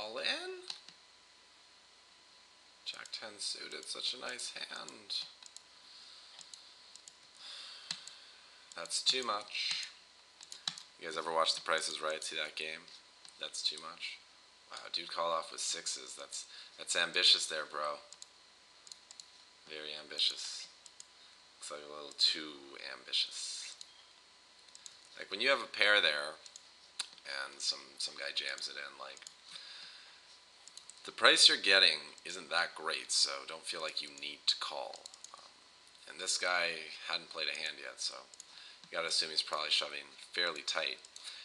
All in. Jack 10 suited, such a nice hand. That's too much. You guys ever watch The Price is Right? See that game? That's too much. Wow, dude called off with sixes. That's ambitious there, bro. Very ambitious. Looks like a little too ambitious. Like when you have a pair there and some guy jams it in, like the price you're getting isn't that great, so don't feel like you need to call. And this guy hadn't played a hand yet, so you gotta assume he's probably shoving fairly tight.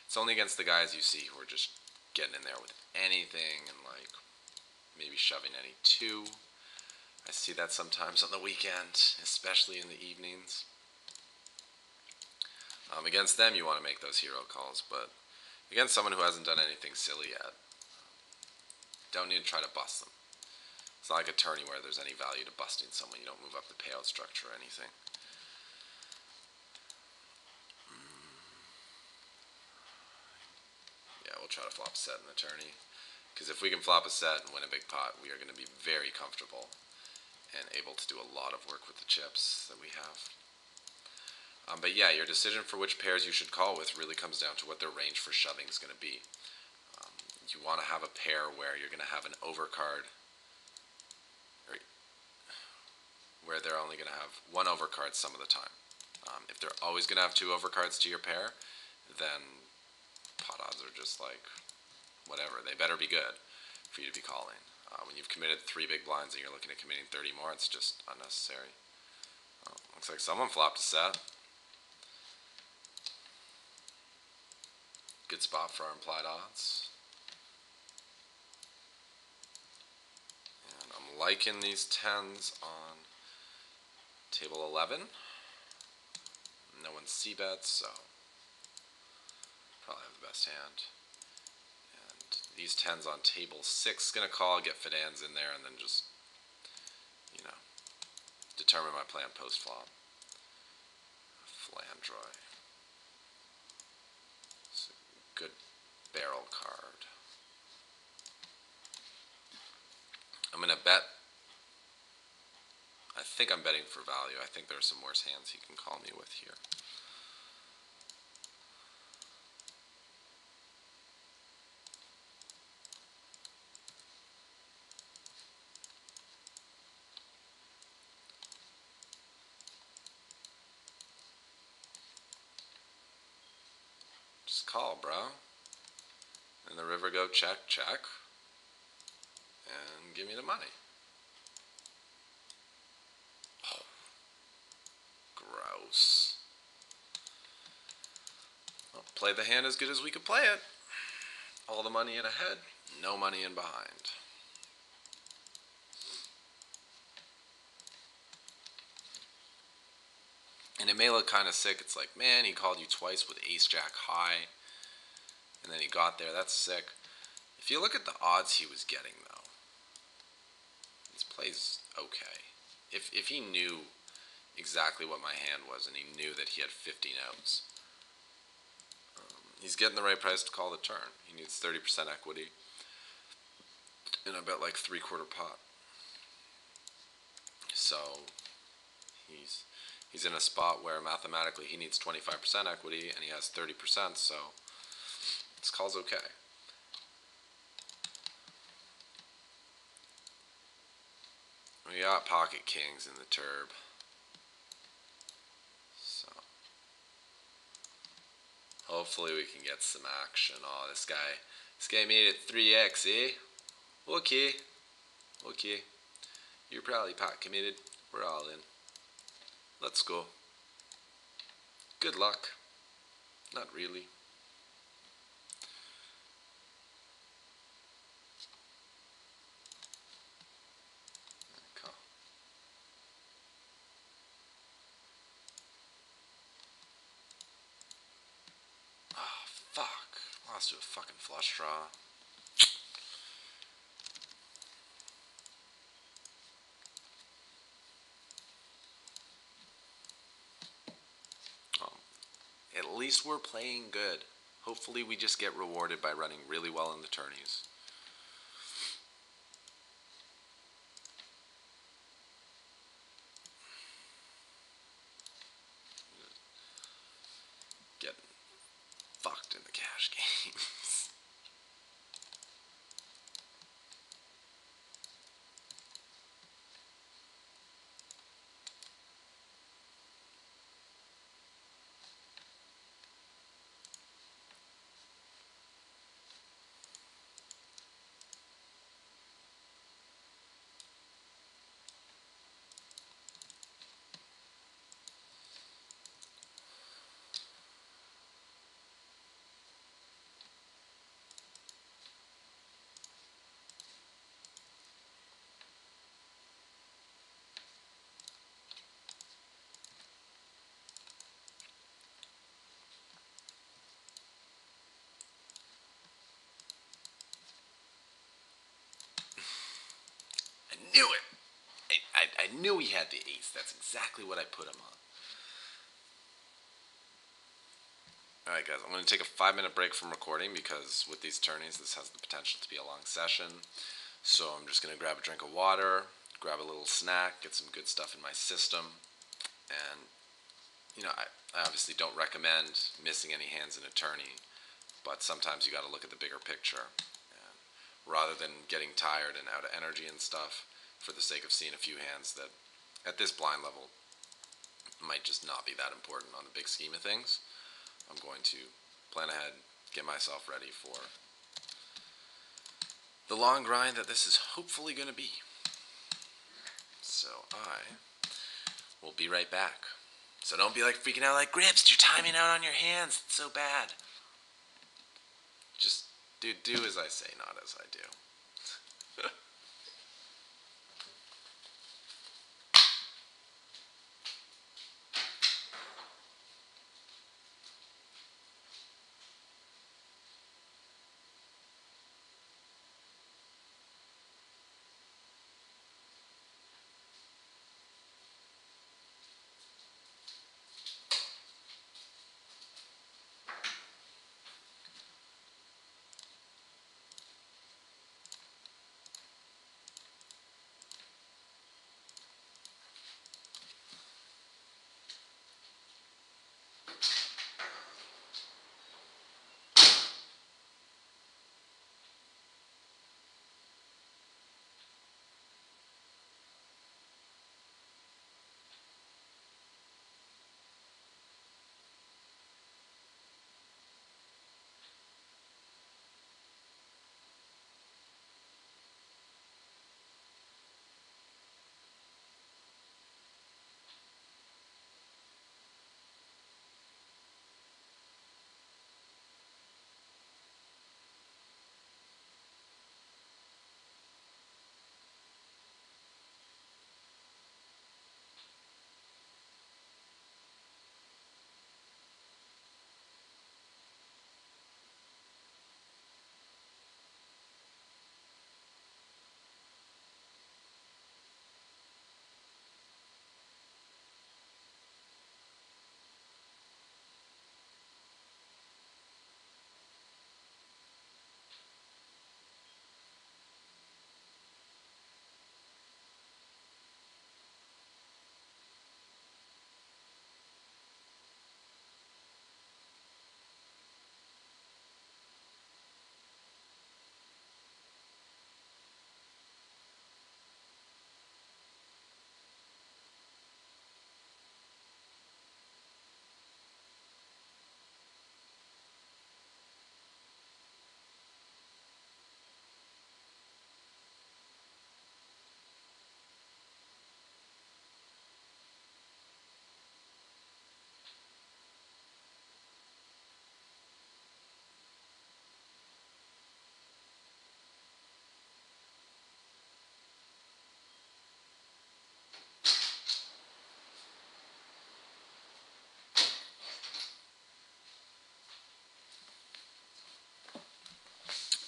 It's only against the guys you see who are just getting in there with anything and like maybe shoving any two. I see that sometimes on the weekend, especially in the evenings. Against them, you want to make those hero calls, but against someone who hasn't done anything silly yet, don't need to try to bust them. It's not like a tourney where there's any value to busting someone. You don't move up the payout structure or anything. Yeah, we'll try to flop a set in the tourney. Because if we can flop a set and win a big pot, we are going to be very comfortable and able to do a lot of work with the chips that we have. But yeah, your decision for which pairs you should call with really comes down to what their range for shoving is going to be. You want to have a pair where you're going to have an overcard, or where they're only going to have one overcard some of the time. If they're always going to have two overcards to your pair, then pot odds are just like whatever. They better be good for you to be calling. When you've committed 3 big blinds and you're looking at committing 30 more, it's just unnecessary. Looks like someone flopped a set. Good spot for our implied odds. And I'm liking these 10s on table 11. No one's c-bets, so probably have the best hand. And these 10s on table 6, gonna call, get fidans in there, and then just, you know, determine my plan post-flop. Flandroy. It's a good barrel card. I'm gonna bet. I think I'm betting for value. I think there are some worse hands he can call me with here. Just call, bro. And the river go check, check. And give me the money. Oh. Gross. Well, play the hand as good as we could play it. All the money in ahead, no money in behind. And it may look kind of sick. It's like, man, he called you twice with ace-jack high. And then he got there. That's sick. If you look at the odds he was getting, though, this play's okay. If he knew exactly what my hand was and he knew that he had 50 notes, he's getting the right price to call the turn. He needs 30% equity. And I bet like 3/4 pot. So he's in a spot where mathematically he needs 25% equity and he has 30%, so this call's okay. We got pocket kings in the turb. So hopefully we can get some action. Oh, this guy made it 3x, eh? Okay. Okay. You're probably pot committed. We're all in. Let's go. Good luck. Not really. Okay. Oh, fuck. Lost to a fucking flush draw. At least we're playing good. Hopefully we just get rewarded by running really well in the tourneys. knew it. I knew he had the ace. That's exactly what I put him on. Alright guys, I'm going to take a 5-minute break from recording because with these tourneys this has the potential to be a long session. So I'm just going to grab a drink of water, grab a little snack, get some good stuff in my system. And, I obviously don't recommend missing any hands in a tourney, but sometimes you got to look at the bigger picture. And rather than getting tired and out of energy and stuff, for the sake of seeing a few hands that at this blind level might just not be that important on the big scheme of things, I'm going to plan ahead, get myself ready for the long grind that this is hopefully going to be. So I will be right back. So don't be like freaking out like, Grips, you're timing out on your hands. It's so bad. Just do as I say, not as I do.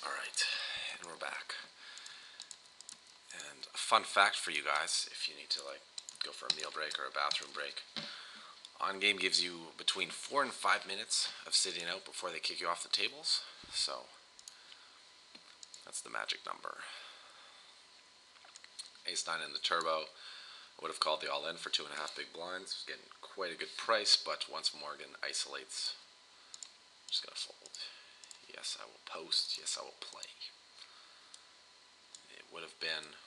Alright, and we're back. And a fun fact for you guys, if you need to go for a meal break or a bathroom break, On Game gives you between 4 and 5 minutes of sitting out before they kick you off the tables. So that's the magic number. Ace-9 in the turbo. I would have called the all-in for 2.5 big blinds. It's getting quite a good price, but once Morgan isolates, I'm just going to fold. Yes, I will post. Yes, I will play. It would have been,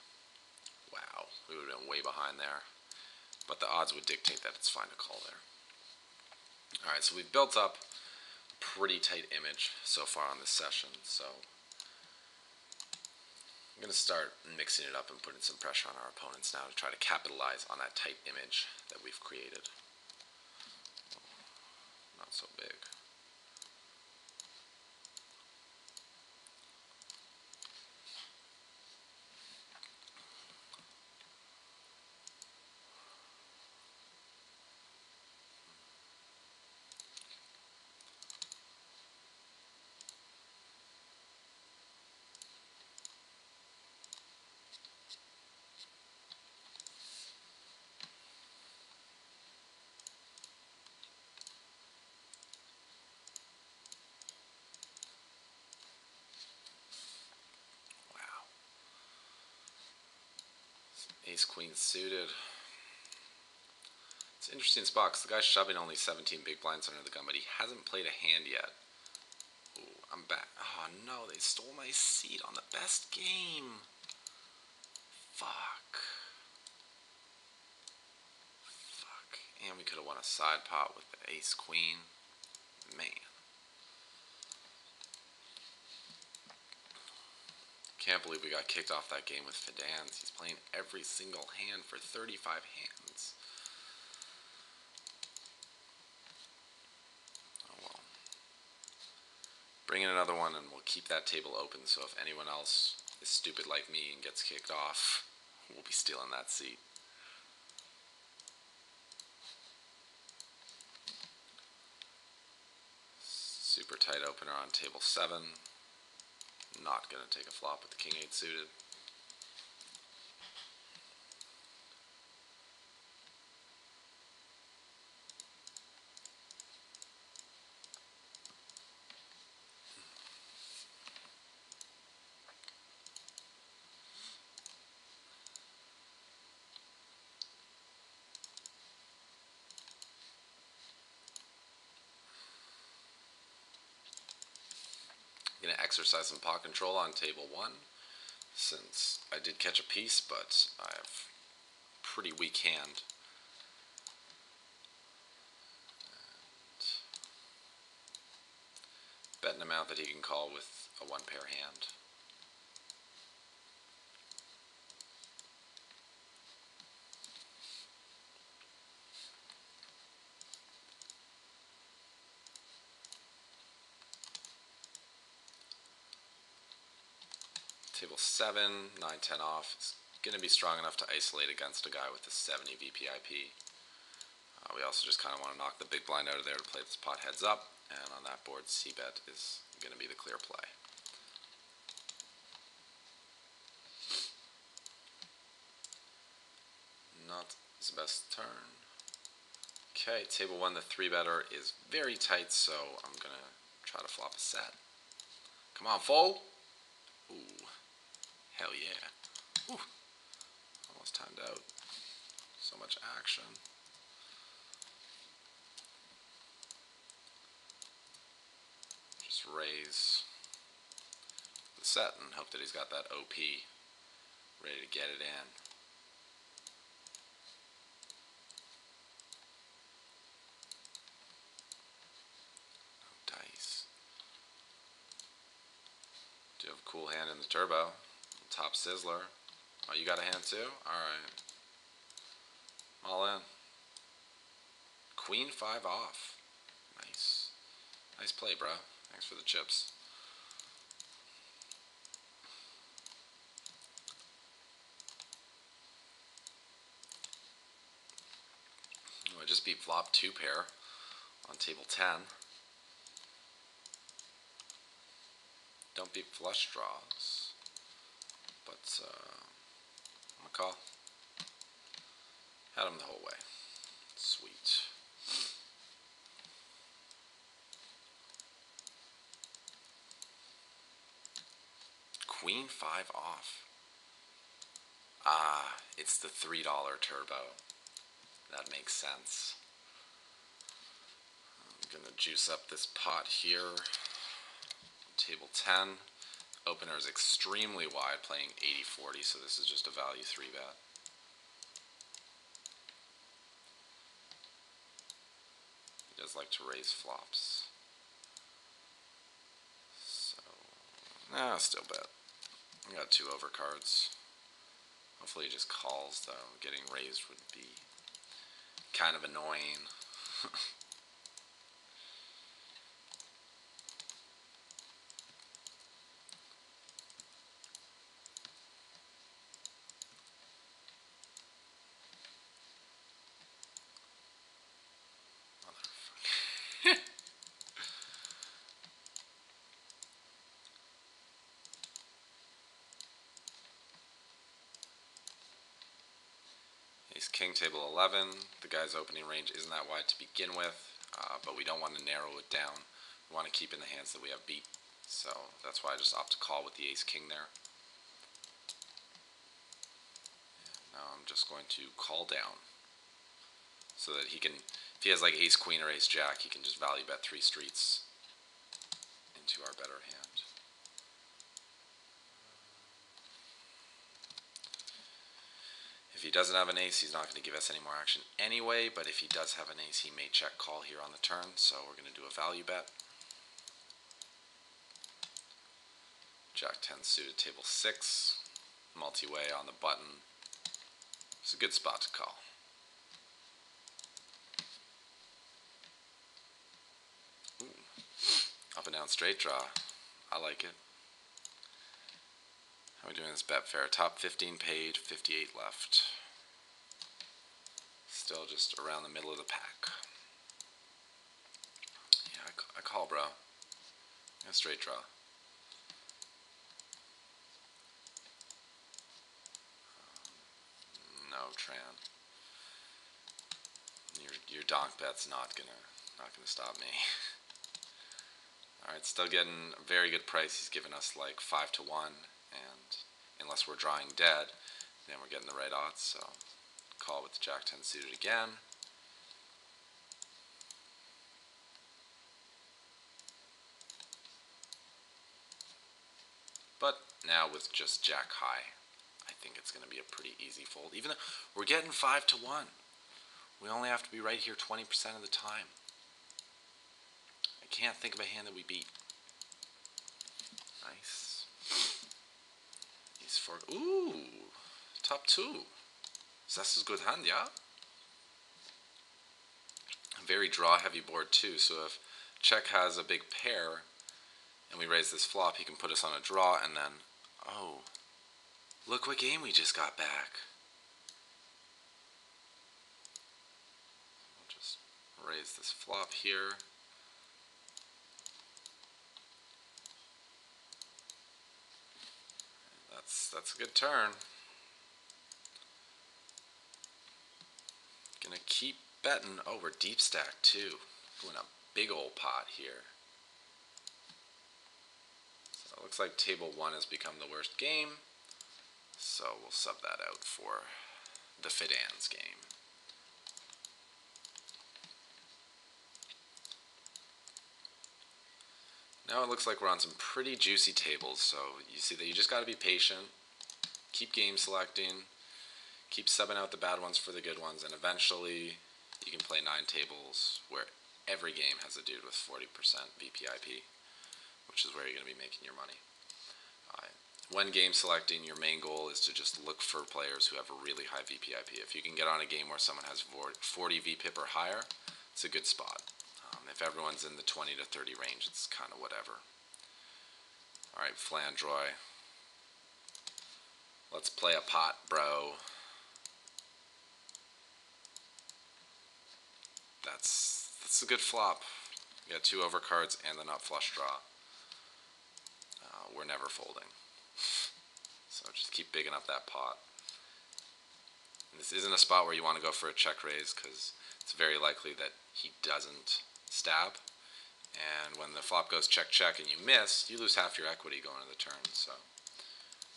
wow, we would have been way behind there. But the odds would dictate that it's fine to call there. Alright, so we've built up a pretty tight image so far on this session, so I'm going to start mixing it up and putting some pressure on our opponents now to try to capitalize on that tight image that we've created. Not so big. Ace queen suited. It's an interesting spot because the guy's shoving only 17 big blinds under the gun, but he hasn't played a hand yet. Ooh, I'm back. Oh no, they stole my seat on the best game. Fuck. And we could have won a side pot with the ace queen. Man. Can't believe we got kicked off that game with Fidans. He's playing every single hand for 35 hands. Oh well. Bring in another one and we'll keep that table open so if anyone else is stupid like me and gets kicked off, we'll be stealing that seat. Super tight opener on table 7. Not going to take a flop with the king 8 suited. I'm going to exercise some pot control on table 1 since I did catch a piece, but I have a pretty weak hand. Bet an amount that he can call with a 1-pair hand. Table 7, 9-10 off. It's going to be strong enough to isolate against a guy with a 70 VPIP. We also just kind of want to knock the big blind out of there to play this pot heads up, and on that board, c-bet is going to be the clear play. Not his best turn. Okay, table 1, the 3-better is very tight, so I'm going to try to flop a set. Come on, fold. Ooh, hell yeah. Ooh, almost timed out. So much action. Just raise the set and hope that he's got that OP ready to get it in. No dice. Do have a cool hand in the turbo. Top sizzler. Oh, you got a hand too? Alright. All in. Queen 5 off. Nice. Nice play, bro. Thanks for the chips. I just beat flop 2-pair on table 10. Don't beat flush draws. But, I'm gonna call. Had him the whole way. Sweet. Queen 5 off. Ah, it's the $3 turbo. That makes sense. I'm gonna juice up this pot here. Table 10. Opener is extremely wide, playing 80-40, so this is just a value 3-bet. He does like to raise flops. So, still bet. I got 2 overcards. Hopefully he just calls, though. Getting raised would be kind of annoying. Ace King table 11. The guy's opening range isn't that wide to begin with, but we don't want to narrow it down. We want to keep in the hands that we have beat. So that's why I just opt to call with the Ace King there. Now I'm just going to call down so that he can, if he has like ace queen or ace jack, he can just value bet 3 streets into our better hand. If he doesn't have an ace, he's not going to give us any more action anyway, but if he does have an ace, he may check call here on the turn, so we're going to do a value bet. Jack 10 suited, table 6, multi-way on the button. It's a good spot to call. Ooh. Up and down straight draw. I like it. How are we doing this bet fair? Top 15 paid, 58 left. Still just around the middle of the pack. Yeah, I call, bro. Yeah, straight draw. No, Tran. Your donk bet's not gonna stop me. All right, still getting a very good price. He's giving us like 5 to 1, and unless we're drawing dead, then we're getting the right odds. So call with the Jack 10 suited again. But now with just Jack high, I think it's going to be a pretty easy fold. Even though we're getting 5 to 1, we only have to be right here 20% of the time. I can't think of a hand that we beat. Nice. He's for, ooh, top 2. That's a good hand, yeah? Very draw heavy board too, so if check has a big pair and we raise this flop, he can put us on a draw, and then, oh, look what game we just got back. We'll just raise this flop here. That's a good turn. Gonna keep betting. Oh, we're deep stacked too. Doing a big old pot here. So it looks like table 1 has become the worst game. So we'll sub that out for the Fidans game. Now it looks like we're on some pretty juicy tables. So you see that you just got to be patient. Keep game selecting. Keep subbing out the bad ones for the good ones, and eventually you can play 9 tables where every game has a dude with 40% VPIP, which is where you're going to be making your money. When game selecting, your main goal is to just look for players who have a really high VPIP. If you can get on a game where someone has 40 VPIP or higher, it's a good spot. If everyone's in the 20 to 30 range, it's kind of whatever. All right, Flandroy. Let's play a pot, bro. That's a good flop. We got 2 overcards and the nut flush draw. We're never folding. So just keep bigging up that pot. And this isn't a spot where you want to go for a check raise because it's very likely that he doesn't stab. And when the flop goes check check and you miss, you lose half your equity going to the turn. So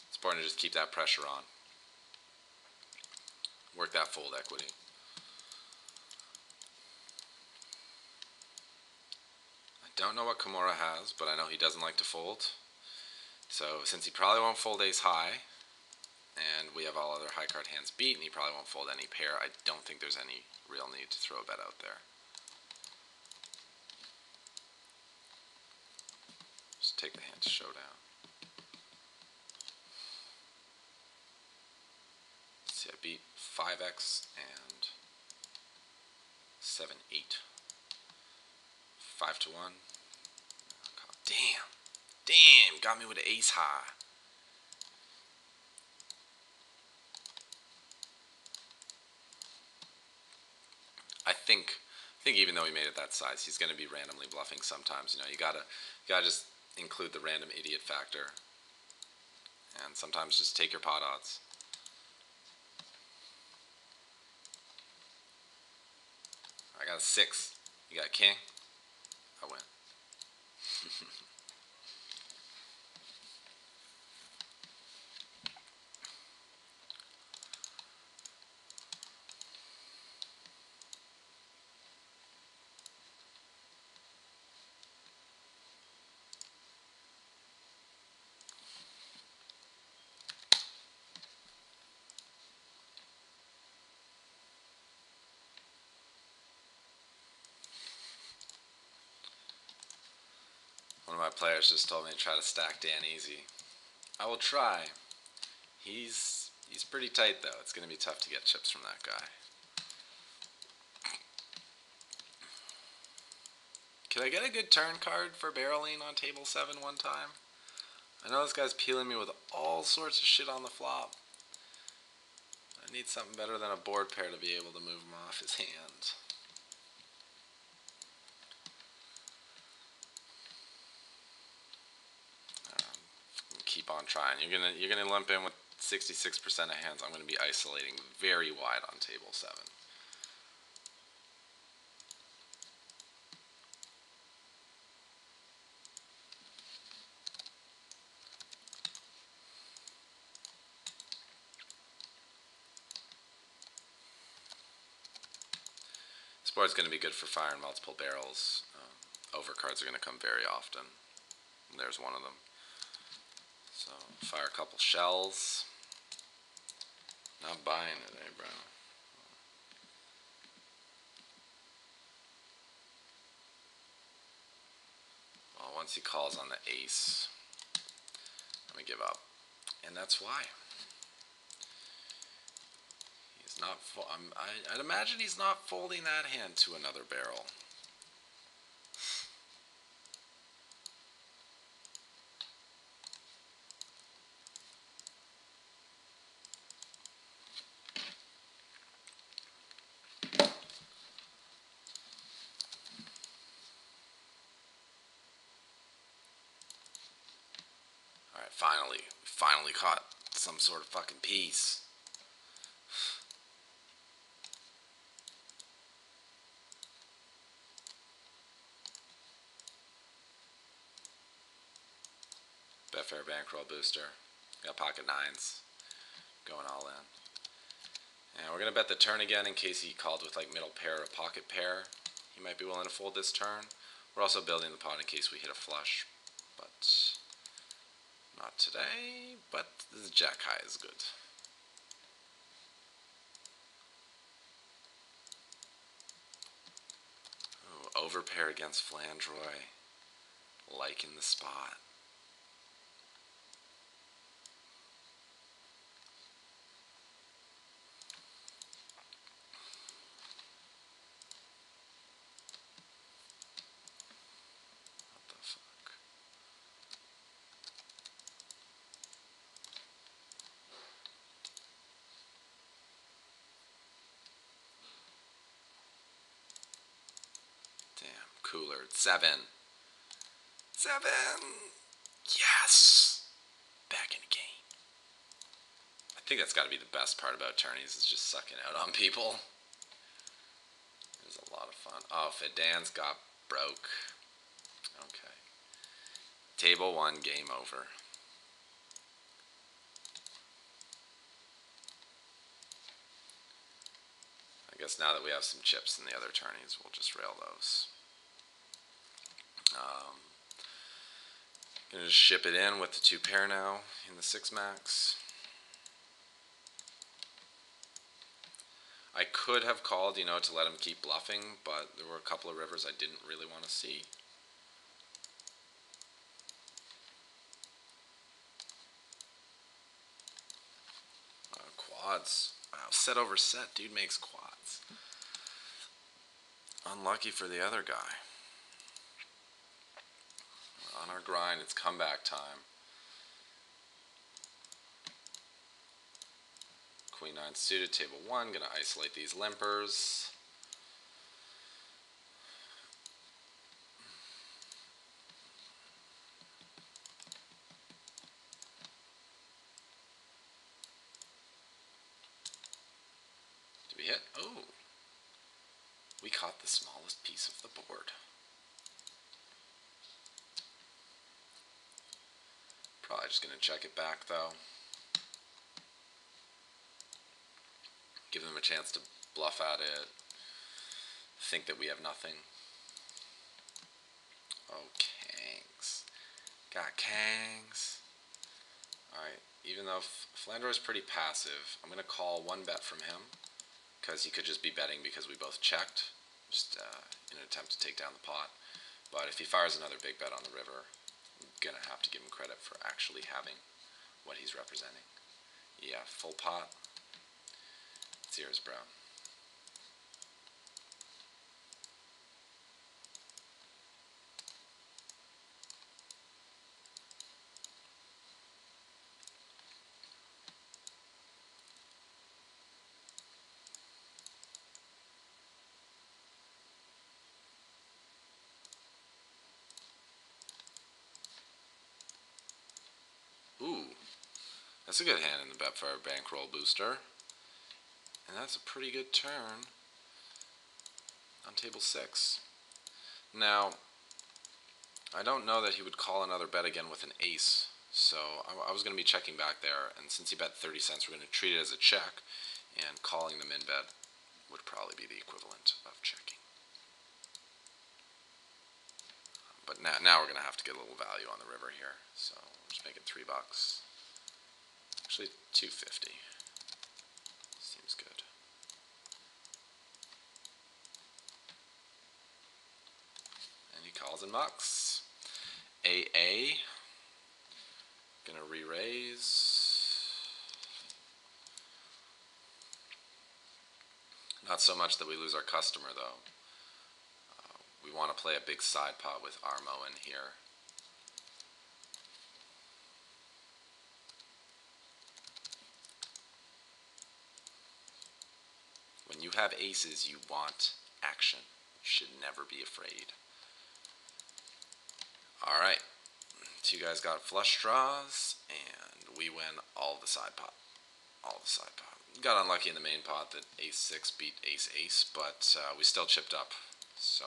it's important to just keep that pressure on. Work that fold equity. I don't know what Kimura has, but I know he doesn't like to fold. So since he probably won't fold ace high, and we have all other high card hands beat, and he probably won't fold any pair, I don't think there's any real need to throw a bet out there. Just take the hand to showdown. Let's see, I beat 5x and 7, 8. 5 to 1. Oh, damn. Damn, got me with an ace high. I think even though he made it that size, he's going to be randomly bluffing sometimes. You know, you gotta just include the random idiot factor, and sometimes just take your pot odds. I got a 6. You got a king. I win. One of my players just told me to try to stack Dan easy. I will try. He's pretty tight though. It's going to be tough to get chips from that guy. Can I get a good turn card for barreling on table 7 one time? I know this guy's peeling me with all sorts of shit on the flop. I need something better than a board pair to be able to move him off his hand. Keep on trying. You're gonna limp in with 66% of hands. I'm gonna be isolating very wide on table 7. This board's gonna be good for firing multiple barrels. Overcards are gonna come very often. And there's one of them. So fire a couple shells. Not buying it, eh, bro? Well, once he calls on the ace, I'm gonna give up, and that's why. He's not. I'd imagine he's not folding that hand to another barrel. Finally caught some sort of fucking piece. Betfair Bankroll booster. Got pocket 9s. Going all in. And we're going to bet the turn again in case he called with like middle pair or pocket pair. He might be willing to fold this turn. We're also building the pot in case we hit a flush. But not today. But this jack high is good. Ooh, overpair against Flandroy. Liking the spot. Cooler. 7. Yes! Back in the game. I think that's got to be the best part about tourneys is just sucking out on people. It was a lot of fun. Oh, Fidan's got broke. Okay. Table 1, game over. I guess now that we have some chips in the other tourneys, we'll just rail those. Gonna just ship it in with the 2 pair now in the 6 max. I could have called, to let him keep bluffing, but there were a couple of rivers I didn't really want to see. Quads. Wow, set over set. Dude makes quads. Unlucky for the other guy. On our grind, it's comeback time. Queen 9 suited, table 1. Gonna isolate these limpers. Did we hit? Oh! We caught the smallest piece of the board. Probably just going to check it back, though. Give them a chance to bluff at it. Think that we have nothing. Oh, Kangs. Got Kangs. Alright, even though Flandreau's pretty passive, I'm going to call 1 bet from him. Because he could just be betting because we both checked. Just in an attempt to take down the pot. But if he fires another big bet on the river, gonna have to give him credit for actually having what he's representing. Yeah, full pot. It's yours, bro. Ooh, that's a good hand in the bet for our bankroll booster. And that's a pretty good turn on table 6. Now, I don't know that he would call another bet again with an ace, so I was going to be checking back there, and since he bet 30 cents, we're going to treat it as a check, and calling the min bet would probably be the equivalent of checking. But now we're going to have to get a little value on the river here, so we'll just make it $3. Actually, $2.50. Seems good. And he calls and mucks. AA. Gonna re-raise. Not so much that we lose our customer, though. We want to play a big side pot with Armo in here. When you have aces, you want action. You should never be afraid. Alright, two guys got flush draws, and we win all the side pot. All the side pot. Got unlucky in the main pot that ace-6 beat ace-ace, but we still chipped up, so.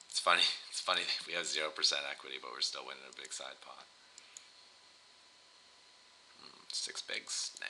It's funny we have 0% equity, but we're still winning a big side pot. 6 bigs? Nah.